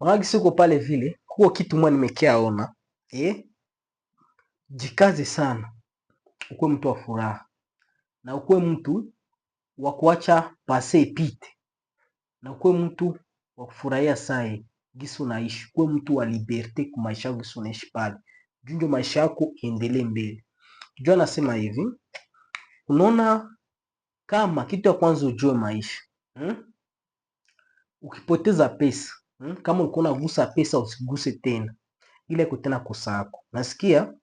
Unaona siko pale vile, huo kitu mwa nimekiaona. Jikaze sana. Ukuwe mtu wa furaha. Na ukuwe mtu wa kuacha pase ipite. Na ukuwe mtu wa kufurahia sai gisi unaishi. Ukuwe mtu wa liberte kwa maisha yako gisi unaishi pale. Junjo maisha yako iendelee mbele. Jua nasema hivi, unaona kama kitu ya kwanza ujue maisha. Ukipoteza pesa, kama ulikuwa unagusa pesa usiguse tena. Ile iko tena kosa yako. Nasikia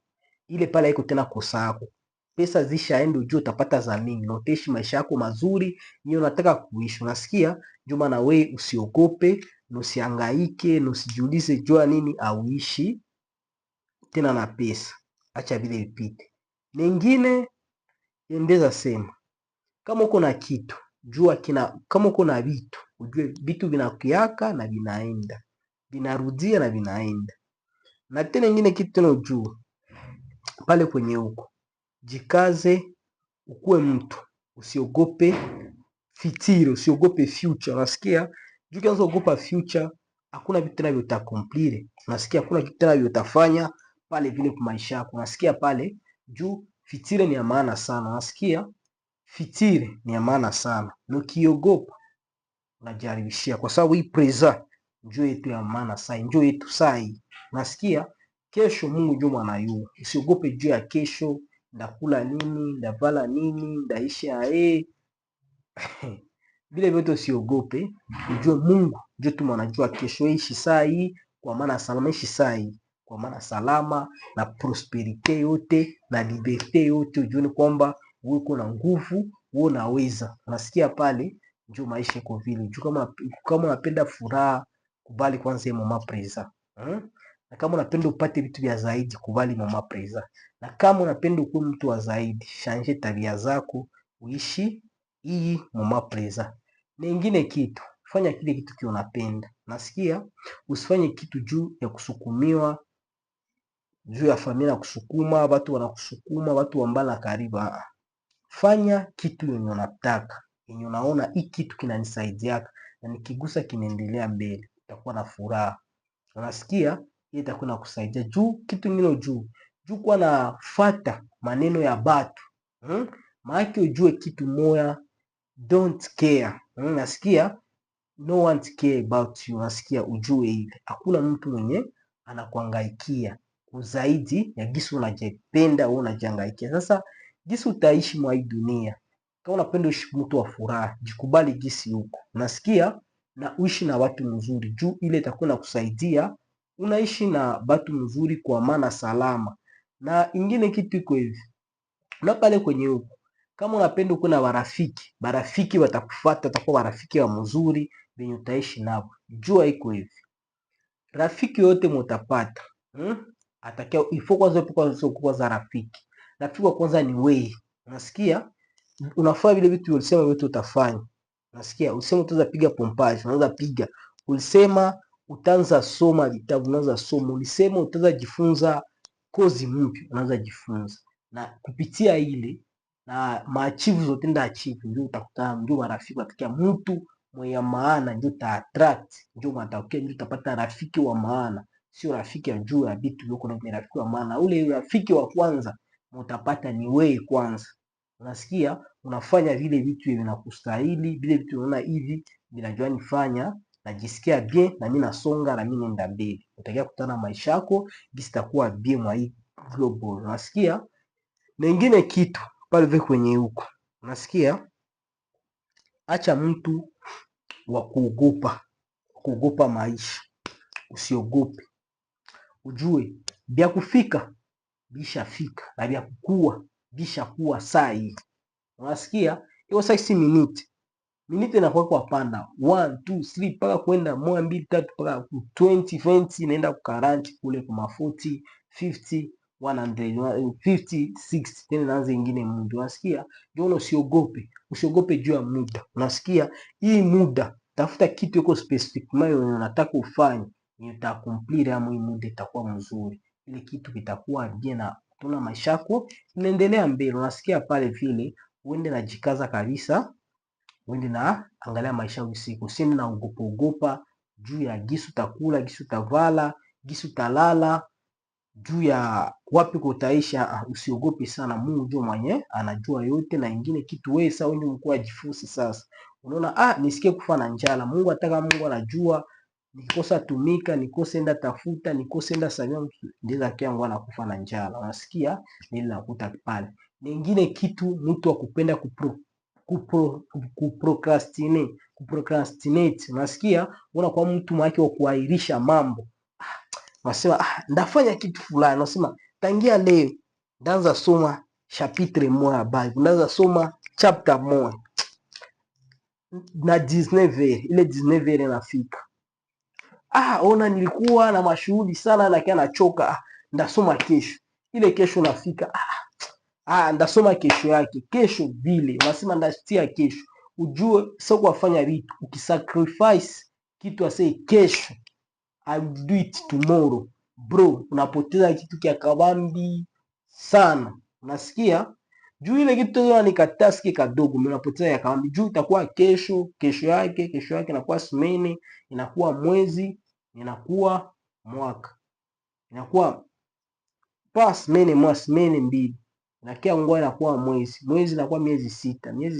ile pale iko tena kosa yako. Pesa zishaenda, ujue utapata za mingi na utaishi maisha yako mazuri yenye unataka kuishi. Unasikia? Ndio maana wewe usiogope, na usihangaike, na usijiulize jua nini auishi tena na pesa. Acha vile ipite. Nyingine endeza sema, kama uko na kitu, jua kama uko na vitu, ujue vitu vinakiaka na vinaenda. Vinarudia na vinaenda. Na tena nyingine kitu tena ujue pale kwenye huko. Jikaze, ukuwe mtu, usiogope fitiri, usiogope future. Unasikia? Juu kwanza ugopa future, hakuna vitu tena vitakomplire. Unasikia? Hakuna kitu tena vitafanya pale vile kwa maisha yako. Unasikia pale? Juu fitiri ni ya maana sana. Unasikia? Fitiri ni ya maana sana. Na ukiogopa unajaribishia, kwa sababu hii preza njoo yetu ya maana sana, njoo yetu sai. Unasikia? Kesho Mungu ndio mwanayua. Usiogope juu ya kesho, ndakula nini, ndavala nini, ndaishi ae. Vile vyote usiogope, ujue Mungu ndio tu mwanajua kesho. Ishi saa hii kwa maana salama, ishi saa hii kwa maana salama na prosperite yote na liberte yote, ujue kwamba wewe uko na nguvu, wewe unaweza. Unasikia pale? Ndio maisha iko vile. Juu kama unapenda furaha, kubali kwanza mama preza. Na kama unapenda upate vitu vya zaidi, kubali mama preza. Na kama unapenda ukuwe mtu wa zaidi, shanje tabia zako, uishi hii mama preza. Na ingine kitu, fanya kile kitu kile unapenda. Nasikia? Usifanye kitu juu ya kusukumiwa, juu ya familia kusukuma, watu wanakusukuma, watu ambao karibu. Fanya kitu yenye unataka, yenye unaona hii kitu kinanisaidia na nikigusa kinaendelea mbele, utakuwa na furaha. Unasikia? Hii itakuwa inakusaidia. Juu kitu ngine juu kwa nafuata maneno ya batu. Maana ujue kitu moya, don't care. Unasikia? No one care about you. Unasikia? Ujue ile hakuna mtu mwenye anakuangaikia zaidi ya gisi unajipenda wewe unajihangaikia. Sasa gisi utaishi mwa hii dunia, kama unapenda uishi mtu wa furaha, jikubali gisi huko. Unasikia? Na uishi na watu mzuri, juu ile itakuwa inakusaidia unaishi na watu mzuri kwa maana salama. Na ingine kitu iko hivi, na pale kwenye huko, kama unapenda uko na barafiki watakufuata, watakuwa marafiki wa mzuri wenye utaishi nao. Jua iko hivi, rafiki yote mtapata atakia ifo kwanza rafiki. Rafiki wa kwanza ni wewe. Unasikia? Unafanya vile vitu ulisema vitu utafanya. Unasikia? Usema utaanza piga pompage, unaanza piga. Ulisema utaanza soma vitabu, unaanza soma. Ulisema utaanza jifunza kozi mpya, unaanza jifunza. Na kupitia ile na maachivu zote nda achieve, ndio utakutana, ndio marafiki watakia mtu mwenye maana, ndio ta attract, ndio matokeo, ndio utapata rafiki wa maana. Sio rafiki ya juu ya vitu vyako, na rafiki wa maana. Ule rafiki wa kwanza mtapata ni wewe kwanza. Unasikia? Unafanya vile vitu vinakustahili, vile vitu unaona hivi vinajua nifanya najisikia bien na mimi nasonga na mimi nenda mbele. Utakia kutana maisha yako gisi takuwa bien mwa hii global. Unasikia? Na ingine kitu pale vile kwenye huko. Unasikia? Acha mtu wa kuogopa maisha. Usiogope. Ujue bia kufika bishafika na bia kukua bishakuwa saa hii. Unasikia? Hiyo saa si minute inakuwa kwa panda 1 2 3 mpaka kwenda 1 2 3 mpaka 20 20 inaenda ku 40 kule kwa 40 50 100 50 60 tena naanza ingine muda. Unasikia? Ndio usiogope juu ya muda. Unasikia? Hii muda tafuta kitu iko specific mayo unataka ufanye, ni utakomplete ama hii muda itakuwa mzuri. Ile kitu kitakuwa bien na tuna maisha yako inaendelea mbele. Unasikia pale vile uende na jikaza kabisa, uende na angalia maisha usiku, usiende na ogopa juu ya gisu takula, gisu tavala, gisu talala, juu ya wapi kutaisha. Usiogope sana, Mungu ndio mwenye anajua yote. Na ingine kitu wewe sasa wewe mkuu ajifunze sasa. Unaona, nisikie kufa na njala. Mungu ataka, Mungu anajua nikikosa tumika, nikose enda tafuta, nikose enda sanya, ndiza kiangu anakufa na njala. Unasikia nini nakuta pale. Nyingine kitu mtu akupenda kuprocrastinate. Unasikia unakuwa mtu mwake wa kuahirisha mambo. Unasema ndafanya kitu fulani, unasema tangia leo ndaanza soma chapitre moja ya Bible, ndaanza soma chapter moja na 19h, ile 19h inafika, ona nilikuwa na mashughuli sana na kia nachoka, ndasoma kesho. Ile kesho nafika, ndasoma kesho yake, kesho vile unasema ndastia kesho. Ujue sio kufanya vitu ukisacrifice kitu asei kesho, I will do it tomorrow. Bro, unapoteza kitu kia kabambi sana. Unasikia? Juu ile kitu ni kataski kadogo, unapoteza ya kabambi. Juu itakuwa kesho, kesho yake inakuwa semene, inakuwa mwezi, inakuwa mwaka. Inakuwa semene moja, semene mbili. Inakia ngoa inakuwa mwezi, mwezi inakuwa miezi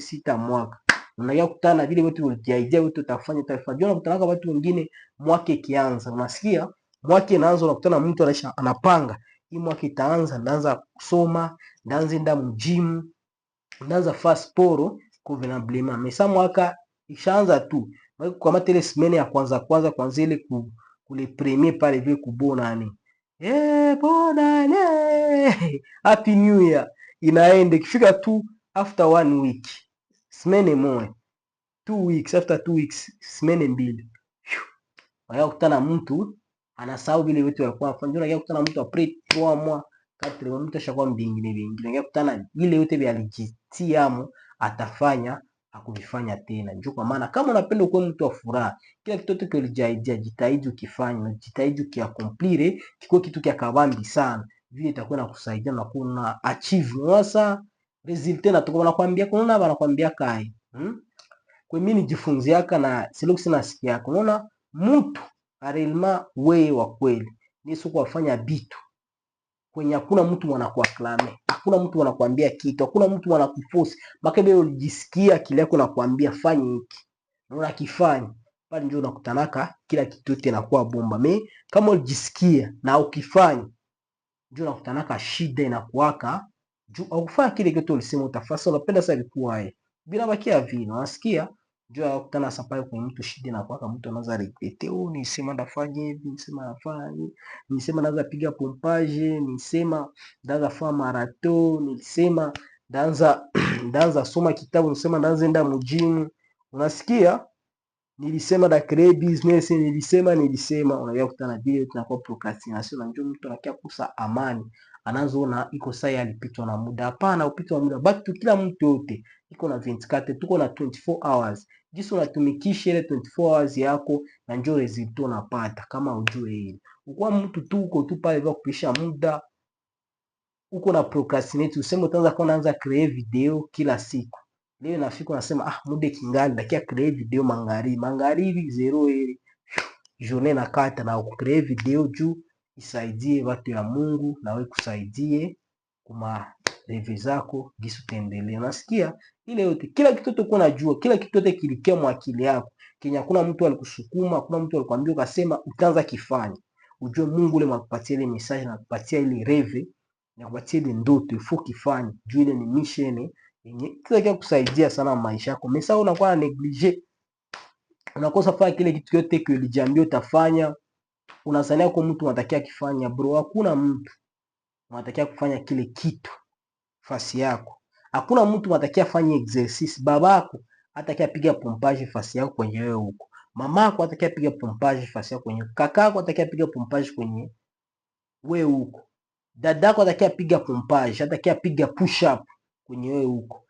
sita mwaka. Unakia kutana vile vitu ulijiaidia vitu utafanya. Jua unakutana watu wengine mwaka ikianza. Unasikia? Mwaka inaanza unakutana mtu anapanga. Hii mwaka itaanza, ndaanza kusoma, ndaanza enda mjimu, ndaanza fast poro convenablement. Mesa mwaka ishaanza tu. Kwa matele semene ya kwanza ile kule premier pale vile kubonane. Bonane. Happy New Year. Inaenda ikifika tu after 1 week. Semene moja. 2 weeks, after 2 weeks, semene mbili. Waya kutana mtu anasahau vile vitu alikuwa afanya. Unajua kutana mtu après 3 mois, 4 mois mtu ashakuwa mbingine. Unajua kutana vile yote vya alijitiamo atafanya akuvifanya tena. Njoo kwa maana kama unapenda kuwa mtu wa furaha, kila kitu chote ulijaidia jitahidi ukifanya, jitahidi ukiaccomplire, kiko kitu kia kabambi sana. Vile itakuwa inakusaidia na kuna achieve sasa result na tuko nakwambia kuna banakwambia kai. Kwa mimi nijifunziaka na silo sina sikia yako. Unaona mtu arelma wewe wa kweli ni sio kufanya bitu kwenye hakuna mtu mwanakuaklame, hakuna mtu anakuambia kitu, hakuna mtu anakuforce. Makebe ulijisikia kile yako nakwambia fanya hiki. Unaona kifanya. Pale ndio unakutanaka kila kitu yote inakuwa bomba. Kama ulijisikia na ukifanya ndio unakutanaka shida inakuwaka juu au kufanya kile kitu ulisema utafasa. Unapenda sasa ilikuwa bila bakia vile. Unasikia? Njoo akutana sapai kwa mtu shida na kwaka mtu anaanza regrete, nisema ndafanya hivi, nisema nafanya hivi, nisema naanza piga pompage, nisema ndaanza fanya marathon, nisema ndaanza soma kitabu, nisema ndaanza enda mjini. Unasikia? Nilisema da create business, nilisema unajua kutana vile tunakuwa procrastination. Na njoo mtu anakia kusa amani, anaanza iko saa alipitwa na muda. Hapana, upitwa na muda. Bado kila mtu yote iko na 24, tuko na 24 hours. Jinsi unatumikisha ile 24 hours yako na njoo result unapata kama ujue hili. Ukwa mtu tu uko tu pale kwa kupisha muda, uko na procrastinate, useme utaanza kuanza create video kila siku. Leo nafika unasema muda kingali dakia create video mangaribi 0 ile journée na kata na create video juu isaidie watu ya Mungu na wewe kusaidie kuma reve zako gisu tendelee. Unasikia? Ile yote kila kitu tu uko najua, kila kitu yote kilikia mwa akili yako. Kenya hakuna mtu alikusukuma, hakuna mtu alikwambia ukasema utaanza kifanya. Ujue Mungu ule mwakupatia ile message na kupatia ile reve na kupatia ile ndoto ifo kifanye. Juu ile ni mission yenye kila kusaidia sana maisha yako. Mesa unakuwa neglige. Unakosa fanya kile kitu yote kile ulijiambia utafanya. Unasania kwa mtu unatakia kifanya. Bro, hakuna mtu unatakia kufanya kile kitu fasi yako. Hakuna mtu unatakia fanya exercise. Babako atakia piga pompage fasi yako kwenye wewe huko. Mamako atakia piga pompage fasi yako kwenye. Kakako atakia piga pompage kwenye wewe huko. Dadako atakia piga pompage, atakia piga push up kwenye wewe huko.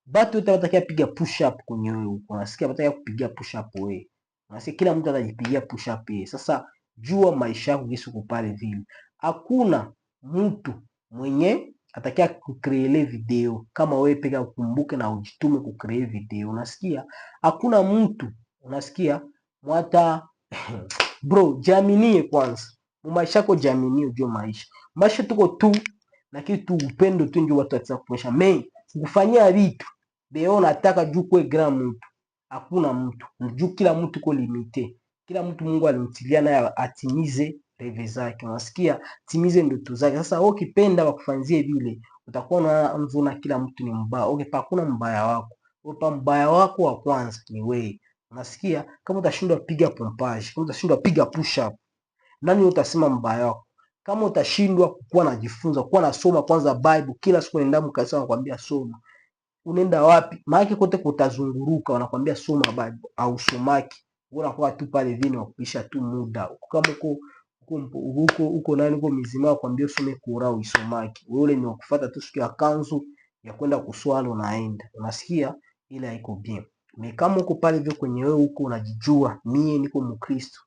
Batu wote watakia piga push up kwenye wewe huko. Unasikia watakia kupiga push up wewe. Unasikia kila mtu atajipigia push up yeye. Sasa jua maisha yako jinsi uko pale vile. Hakuna mtu mwenye atakia kucreate video kama wewe peka ukumbuke na ujitume kucreate video. Unasikia? Hakuna mtu, unasikia? Mwata Bro, jiaminie kwanza. Maisha yako jiaminie, ujue maisha tuko tu na kitu upendo tu ndio watu wataka kuonyesha mei kufanyia vitu beo nataka juu kwe grand mtu. Hakuna mtu juu, kila mtu ko limite, kila mtu Mungu alimtilia naye atimize reve zake, unasikia, timize ndoto zake. Sasa wewe ukipenda wakufanzie vile, utakuwa unaona kila mtu ni mbaya. Okay, hakuna mbaya wako wewe, mbaya wako wa kwanza ni wewe, unasikia. Kama utashindwa piga pompage, kama utashindwa piga push up, nani utasema mbaya wako? Kama utashindwa kuwa najifunza, kuwa nasoma kwanza Bible kila siku, nenda mkasa wanakuambia soma, unaenda wapi? Maana kote kutazunguruka, wanakuambia soma Bible au somaki, wewe unakuwa tu pale vile wakuisha tu muda. Kama uko nani uko mizima wakwambia usome Qur'an uisomaki, wewe ule ni wakufuata tu siku ya kanzu ya kwenda kuswali unaenda, unasikia, ile haiko bien. Kama uko pale vile kwenye wewe huko unajijua, mie niko Mkristo,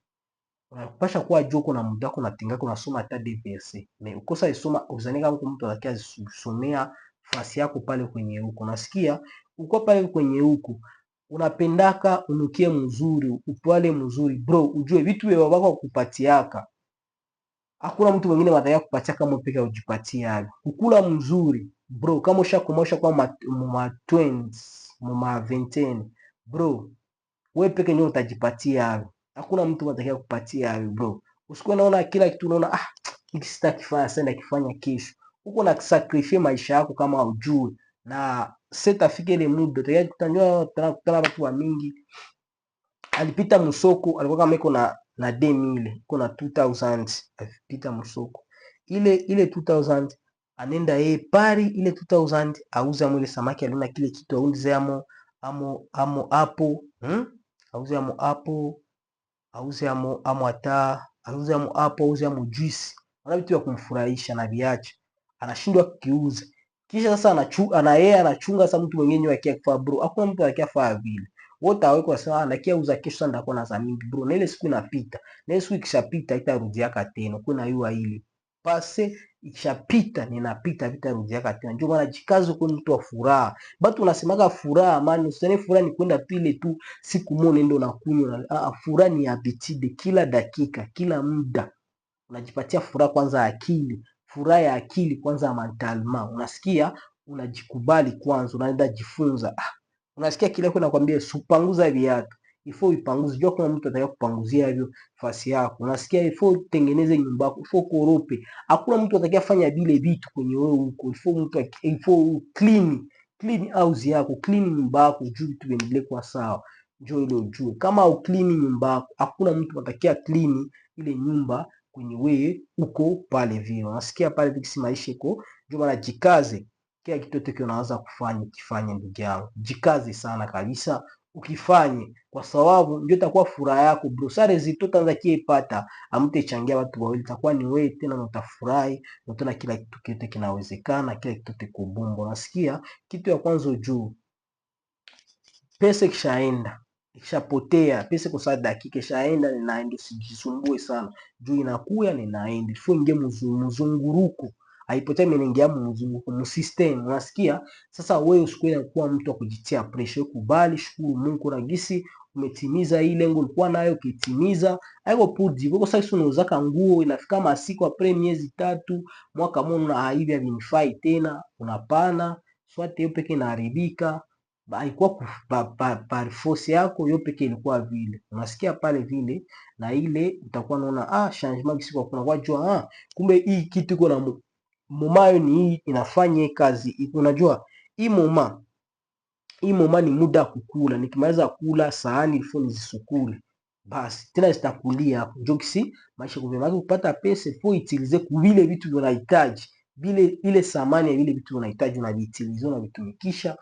unapasha kuwa juu kuna muda wako unatingaka unasoma hata DPC. Ukosa isoma uzani kama mtu atakia kusomea fasi yako pale kwenye huko. Unasikia? Uko pale kwenye huko. Unapendaka unukie mzuri, upale mzuri. Bro, ujue vitu wewe wako kupatiaka. Hakuna mtu mwingine atakia kupatia kama peka ujipatia. Ukula mzuri. Bro, kama ushakomosha kwa ma 20s, ma 20. Bro, wewe peke ndio utajipatia. Hakuna mtu atakia kupatia hayo bro. Usikuwe naona kila kitu unaona hiki sitakifanya sasa kifanya kesho. Huko na sacrifice maisha yako kama ujue. Na sitafika ile muda utakia kutanjua tunakutana watu wa mingi. Alipita msoko, alikuwa kama iko na 2000, iko na 2000, alipita msoko. Ile 2000 anenda yeye pari ile 2000 auza mwile samaki aliona kile kitu auze amo hapo, auze amo hapo, auze amo hata auze amo hapo, auze amo juice, ana vitu vya kumfurahisha na viache, anashindwa kukiuza. Kisha sasa yeye anachunga sasa mtu mwingine yake akifaa bro. Hakuna mtu akifaa vile, wote haweko sawa, anakia uza kesho sasa ndakuwa na zamini bro, na ile siku inapita, na ile siku ikishapita itarudiaka tena. Kuna yua ile pase ikishapita ninapita vitarudiaka tena. Ndio maana jikazo kwa mtu wa furaha. Batu unasemaga furaha, amani, usene furaha ni kwenda pile tu siku moja ndio unakunywa. Furaha ni habitude, kila dakika, kila muda unajipatia furaha. Kwanza akili, furaha ya akili kwanza, mentalma, unasikia, unajikubali kwanza, unaenda jifunza. Unasikia kile yako nakwambia upanguza viatu, ifo upanguze. Jua kuna mtu atakaye kupanguzia hivyo fasi yako. Unasikia, ifo utengeneze nyumba yako, ifo korope. Hakuna mtu atakaye fanya vile vitu kwenye wewe huko. Ifo clean house yako, clean nyumba yako, juu vitu viendelee kwa sawa. Njoo ile ujue kama au clean nyumba yako, hakuna mtu atakaye clean ile nyumba kwenye wewe uko pale vile. Unasikia pale vile maisha iko. Ndio maana jikaze, kila kitu chote unaanza kufanya ukifanye, ndugu yangu, jikaze sana kabisa ukifanye, kwa sababu ndio itakuwa furaha yako bro. Sare zito tanza kiepata amtechangia watu wawili, itakuwa ni wewe tena, na utafurahi, utaona kila kitu kile kinawezekana, kila kitu kiko bomba. Unasikia, kitu ya kwanza juu pesa kishaenda, ikishapotea pesa kwa saa dakika ishaenda, ninaenda, usijisumbue sana juu inakuya ninaenda. Funge mzunguruko, haipotei menengia mzunguruko msystem. Unasikia? Sasa wewe usikuwe kuwa mtu wa kujitia pressure, kubali, shukuru Mungu na gisi umetimiza ile lengo ulikuwa nayo, ukitimiza haiko pudi wewe. Sasa unauzaka nguo inafika masiku après miezi 3 mwaka mmoja, na hivi havinifai tena, unapana swate hiyo peke inaharibika. Haikuwa par force yako hiyo peke, ilikuwa vile. Unasikia pale vile, na ile utakuwa unaona changement kisiko kuna kwa jua kumbe hii kitu iko na mumayo ni hii inafanya kazi. Unajua hii moma ni muda kukula, nikimaliza kula sahani ifo nizisukule basi tena zitakulia hapo. Njoo kisi maisha kwa kupata pesa fo itilize kuvile vitu unahitaji, vile ile samani ya vile vitu unahitaji unavitiliza na vitumikisha,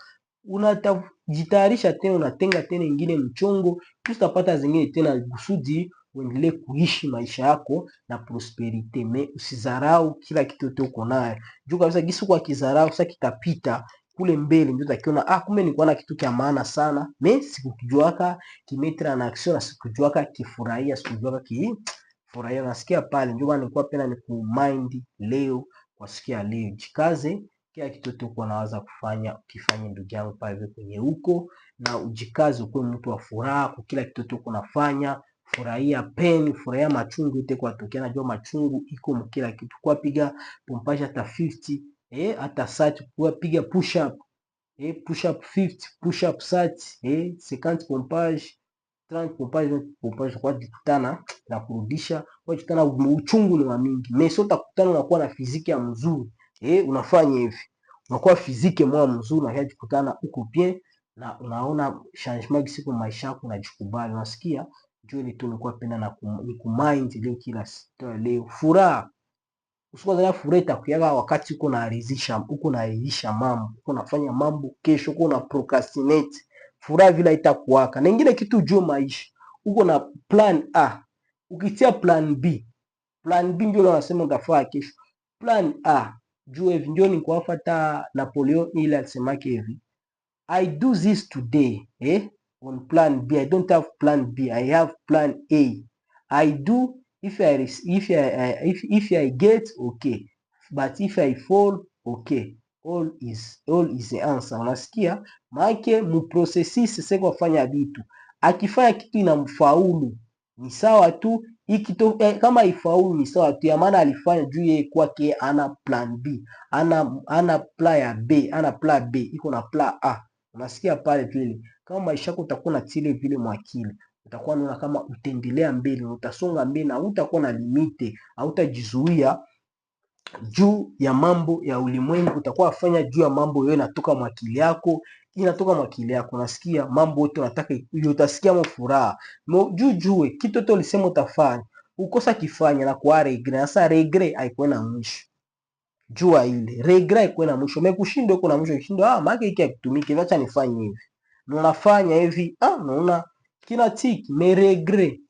unatajitayarisha tena, unatenga tena ingine mchongo, utapata zingine tena kusudi uendelee kuishi maisha yako na prosperity. Usizarau kila kitu uko nayo, juu kabisa gisi kwa kizarau sasa kitapita kule mbele, ndio utakiona kumbe nilikuwa na kitu cha maana sana, sikukijuaka kimetra na action, na sikukijuaka kifurahia, sikukijuaka kifurahia. Nasikia pale, ndio maana nilikuwa pena ni kumind leo kwa sikia leo. Jikaze, kila kitu tuko nawaza kufanya ukifanye, ndugu yangu, pale kwenye huko, na ujikaze ukuwe mtu wa furaha kwa kila kitu tuko nafanya. furahia pain, furahia machungu yote kwa tokea. Najua machungu iko mkila kitu, kwa piga pompage hata 50 hata 30, kwa piga push up push up 50, push up 30 50 pompage 30 pompage kwa jikutana na kurudisha kwa jikutana. Uchungu ni wa mingi, mais sio utakutana unakuwa na fiziki ya mzuri unafanya hivi unakuwa fiziki mwa mzuri na kujikutana uko bien na unaona changement siku maisha yako unajikubali, unasikia. Ndio ile tu nilikuwa penda na kumind leo kila leo furaha. Usipozania furaha itakuyaga wakati uko naridhisha mambo, uko nafanya mambo kesho, uko na procrastinate. Furaha vile itakuwaka. Na ingine kitu juu maisha, uko na plan A, ukitia plan B ndio unasema utafanya kesho. Plan A juu hivi ndio ni kufuata Napoleon ile alisemake hivi, I do this today on plan B. I don't have plan B, I have plan A. I do if I get okay, but if I fall okay. All is the answer. Unasikia maana mu processes sasa kufanya vitu, akifanya kitu inamfaulu ni sawa tu, kama ifaulu ni sawa tu, ya maana alifanya juu yeye kwake ana plan B, ana plan ya B, ana plan B iko na plan A. Unasikia pale vile, kama maisha yako utakuwa na tile vile mwakili, utakuwa unaona kama utaendelea mbele, utasonga mbele na utakuwa na limite, hautajizuia juu ya mambo ya ulimwengu. Utakuwa afanya juu ya mambo yote inatoka mwakili yako, unasikia mambo yote unataka utasikia mfuraha juu kitu yote ulisema utafanya ukosa kifanya na kwa regret. Sasa regret haikuwa na mwisho, jua ile regret haikuwa na mwisho. Umekushindwa uko na mwisho, ukishindwa maana hiki hakitumiki, acha nifanye hivi, unafanya hivi unaona kila tiki me regret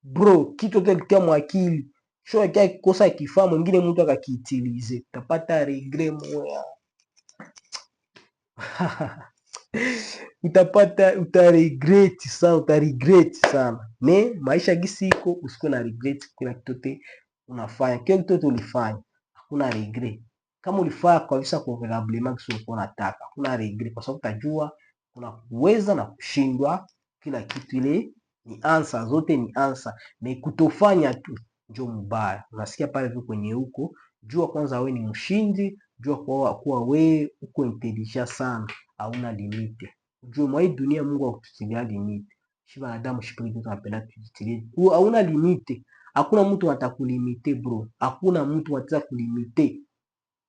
bro, kitu yote kitia mwakili sio kia kikosa kifaa mwingine mtu akakiitilize, utapata regret moya utaregret sana. Ne maisha gisi iko, usikuwe na regret kila kitu unafanya, kila kitu ulifanya hakuna regret. Kama ulifanya kabisa convenablement kisi ulikuwa unataka, hakuna regret, kwa sababu utajua kuna kuweza na kushindwa. Kila kitu ile ni answer, zote ni answer, na kutofanya tu ndio mbaya. Unasikia pale vile kwenye huko, jua kwanza wewe ni mshindi, jua kuwa wewe uko intelligent sana, hauna limite. Jua mwa hii dunia Mungu hakututilia limite. Shi wanadamu shipili kitu tunapenda tujitilie. Hauna limite. Hakuna mtu atakulimite bro. Hakuna mtu ataweza kulimite.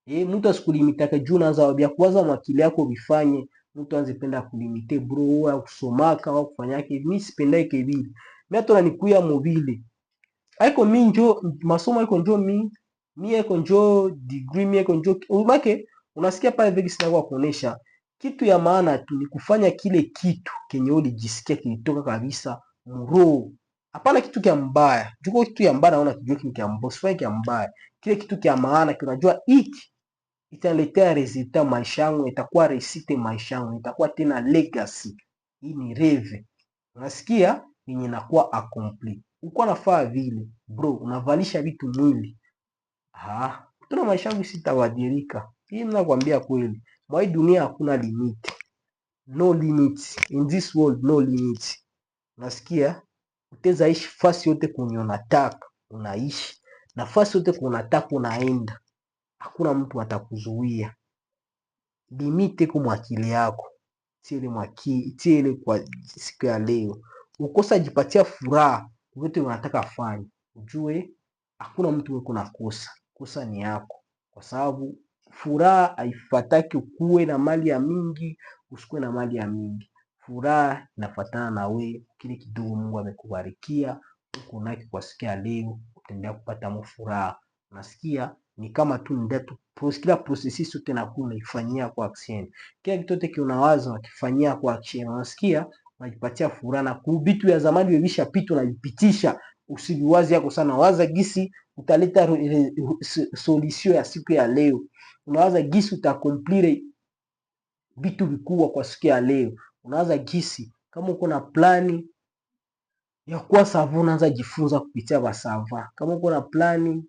Mtu asikulimitaka juu unaanza wabia kuwaza mwakili yako vifanye, mtu anze penda kulimite bro, au kusomaka au kufanya yake. Mimi sipendake vile. Mimi hata nikuya mobile. Haiko mimi njo masomo haiko njo mimi haiko njo degree, mimi haiko njo umake. Unasikia pale vile sina kwa kuonesha kitu ya maana tu ni kufanya kile kitu kenye ulijisikia kilitoka kabisa mro. Hapana kitu kia mbaya. Juko kitu ya mbaya naona kijua kitu kia mbaya, sifanye kia mbaya. Kile kitu kia maana kinajua hiki italetea resultat maisha yangu, itakuwa resite maisha yangu, itakuwa tena legacy. Hii ni reve. Unasikia yenye inakuwa accompli. Uko nafaa vile bro, unavalisha vitu mwili. Tuna maisha yangu sitawadirika. Hii ninakwambia kweli. Mwa hii dunia hakuna limit. No limit. In this world no limit. Unasikia? Utaweza ishi fasi yote kwenye unataka, unaishi. Na fasi yote kwenye unataka unaenda. Hakuna mtu atakuzuia. Limit iko mwakili yako. Tiele kwa siku ya leo. Ukosa jipatia furaha yote unataka fanya. Ujue hakuna mtu weko na kosa. Kosa ni yako. Kwa sababu furaha haifataki ukuwe na mali ya mingi, usikuwe na mali ya mingi. Furaha inafatana na we kile kidogo Mungu amekubarikia uko naki kwa siku ya leo, utaendelea kupata furaha. Unasikia ni kama tu ndio kila processes yote na unaifanyia kwa action. Kila kitu yote unawaza unakifanyia kwa action. Unasikia unajipatia furaha na kubitu ya zamani vilishapita unajipitisha. Usiviwazi yako sana, waza gisi utaleta solution ya siku ya leo. Unawaza gisi utakomplire vitu vikubwa kwa siku ya leo. Unawaza gisi kama uko na plani ya kuwa sava, unaanza jifunza kupitia basava. Kama uko na plani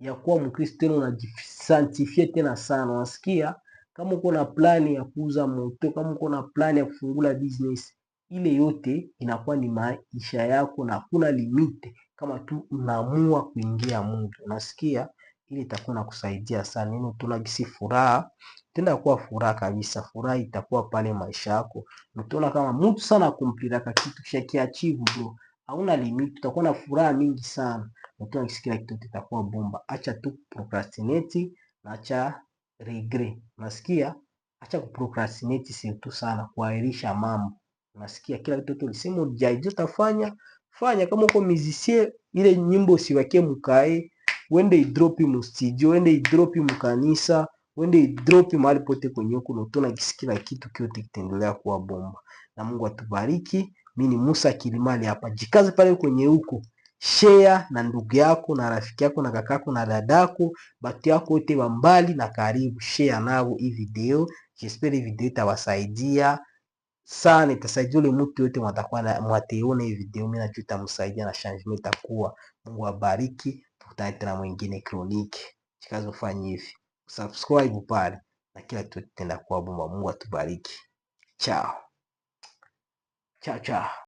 ya kuwa Mkristo tena unajisantifie tena sana. Unasikia kama uko na plani ya kuuza moto, kama uko na plani ya kufungula business, ile yote inakuwa ni maisha yako na hakuna limite, kama tu unaamua kuingia Mungu. Unasikia, ile itakuwa nakusaidia sana. Neno tunagisi furaha tenda kuwa furaha kabisa, furaha itakuwa pale maisha yako. Utaona kama mtu sana kumpiraka kitu kisha kiachieve bro, hauna limit, utakuwa na furaha mingi sana. Utaona kisikia kitu kitakuwa bomba. Acha tu procrastinate na acha regret. Unasikia, acha kuprocrastinate si tu sana, kuahirisha mambo. Unasikia, kila kitu ulisema ujaijo utafanya fanya. Kama uko musicien, ile nyimbo usiweke mkae, uende idropi mu studio, uende idropi mu kanisa, uende idropi mahali pote kwenye uko, na utaona kila kitu kyote kitaendelea kuwa bomba. Na Mungu atubariki. Mimi ni Musa Kilimali hapa. Jikaze pale kwenye huko, share na ndugu yako na rafiki yako na kakako na dadako, batu yako wote wa mbali na karibu, share nao hii video. J'espère hii video itawasaidia sana, itasaidia ule mtu yote mwataona hii video. Mimi najua itamsaidia na changement itakuwa. Mungu abariki. Tukutane tena mwingine Kroniki. Jikaze ufanye hivi, subscribe pale na kila kitu kitaenda kuwa bomba. Mungu atubariki. Ciao. Ciao ciao.